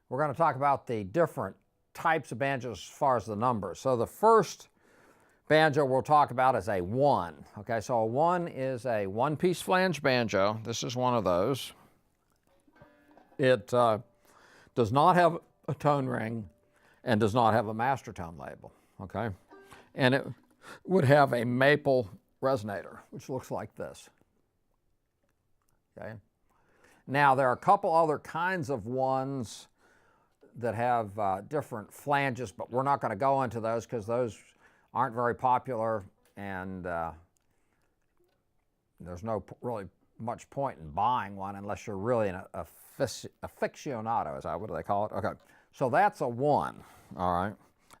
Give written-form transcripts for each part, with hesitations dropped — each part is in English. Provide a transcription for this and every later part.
we're going to talk about the different types of banjos as far as the numbers. So the first banjo we'll talk about is a 1. Okay, so a 1 is a one-piece flange banjo. This is one of those. It does not have a tone ring and does not have a master tone label. Okay, and it would have a maple resonator, which looks like this. Okay. Now, there are a couple other kinds of ones that have different flanges, but we're not going to go into those because those aren't very popular, and there's no really much point in buying one unless you're really an aficionado, is that what they call it? Okay, so that's a 1, all right.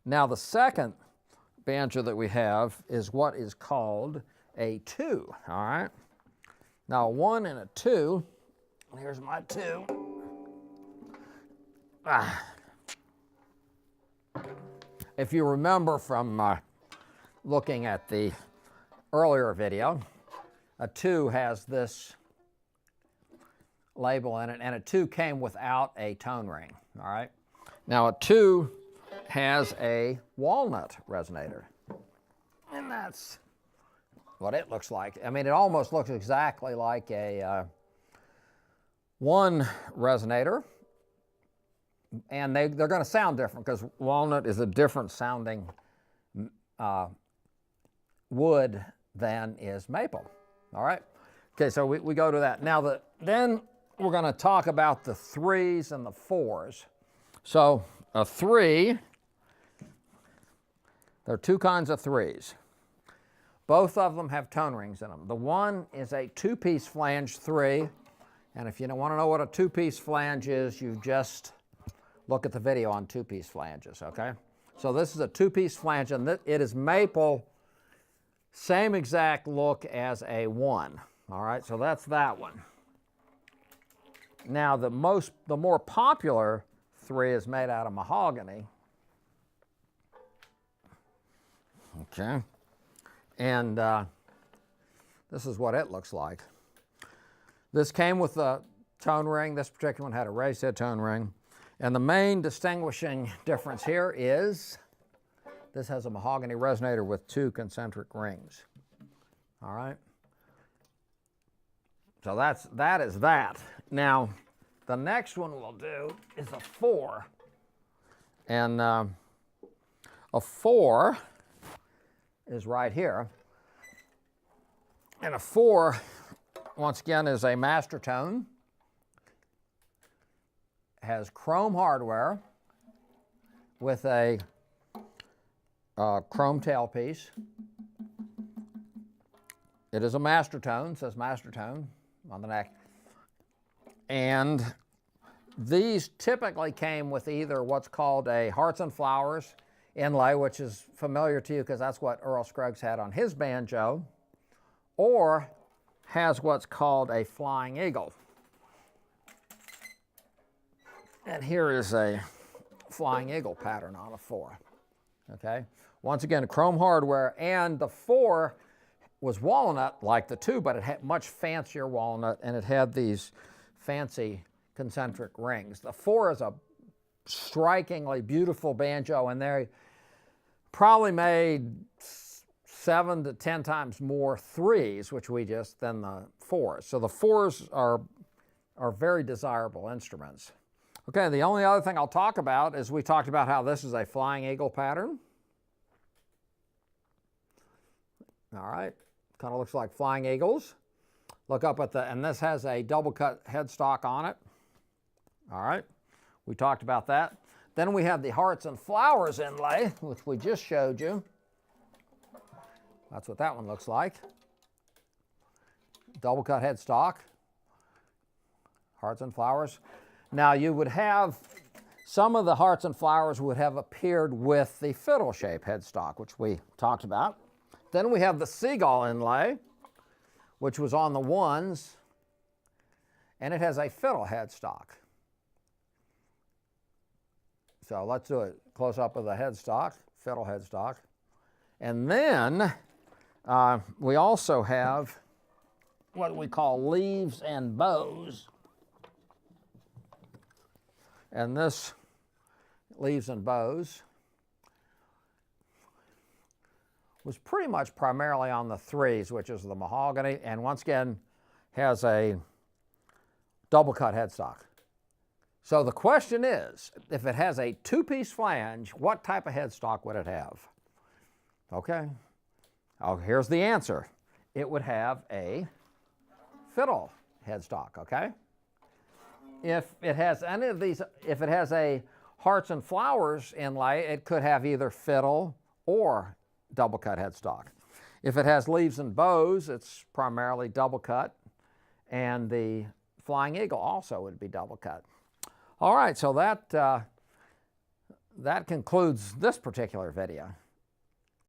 Now, the second banjo that we have is what is called a 2, all right. Now, a 1 and a 2, here's my 2. If you remember from looking at the earlier video, a 2 has this label in it, and a 2 came without a tone ring, all right? Now, a 2 has a walnut resonator, and that's what it looks like. I mean, it almost looks exactly like a 1 resonator, and they're going to sound different because walnut is a different sounding wood than is maple. All right? Okay, so we go to that. Now, then we're going to talk about the 3s and the 4s. So a 3, there are 2 kinds of 3s. Both of them have tone rings in them. The 1 is a 2-piece flange 3, and if you don't want to know what a 2-piece flange is, you just look at the video on 2-piece flanges, okay? So this is a 2-piece flange, and it is maple, same exact look as a 1, all right? So that's that one. Now, the more popular 3 is made out of mahogany. Okay. And this is what it looks like. This came with a tone ring. This particular one had a raised head tone ring. And the main distinguishing difference here is this has a mahogany resonator with 2 concentric rings. All right? So that is that. Now, the next one we'll do is a 4. And a 4 is right here. And a 4, once again, is a master tone. Has chrome hardware with a chrome tailpiece. It is a master tone, says master tone on the neck. And these typically came with either what's called a Hearts and Flowers inlay, which is familiar to you because that's what Earl Scruggs had on his banjo, or has what's called a Flying Eagle. And here is a Flying Eagle pattern on a 4. Okay? Once again, chrome hardware, and the 4 was walnut like the 2, but it had much fancier walnut, and it had these fancy concentric rings. The 4 is a strikingly beautiful banjo, and they probably made 7 to 10 times more 3s, which we just, than the 4s. So the 4s are very desirable instruments. Okay, the only other thing I'll talk about is we talked about how this is a Flying Eagle pattern. All right, kind of looks like flying eagles. Look up at and this has a double cut headstock on it. All right, we talked about that. Then we have the Hearts and Flowers inlay, which we just showed you. That's what that one looks like. Double cut headstock, Hearts and Flowers. Now you would have, some of the Hearts and Flowers would have appeared with the fiddle shape headstock, which we talked about. Then we have the Seagull inlay, which was on the 1s, and it has a fiddle headstock. So let's do a close-up of the headstock, fiddle headstock. And then we also have what we call leaves and bows. And this leaves and bows, was pretty much primarily on the threes, which is the mahogany, and once again has a double cut headstock. So the question is, if it has a two-piece flange, what type of headstock would it have? Okay, oh, here's the answer. It would have a fiddle headstock, okay? If it has any of these, if it has a hearts and flowers inlay, it could have either fiddle or double cut headstock. If it has leaves and bows, it's primarily double cut, and the Flying Eagle also would be double cut. All right, so that concludes this particular video.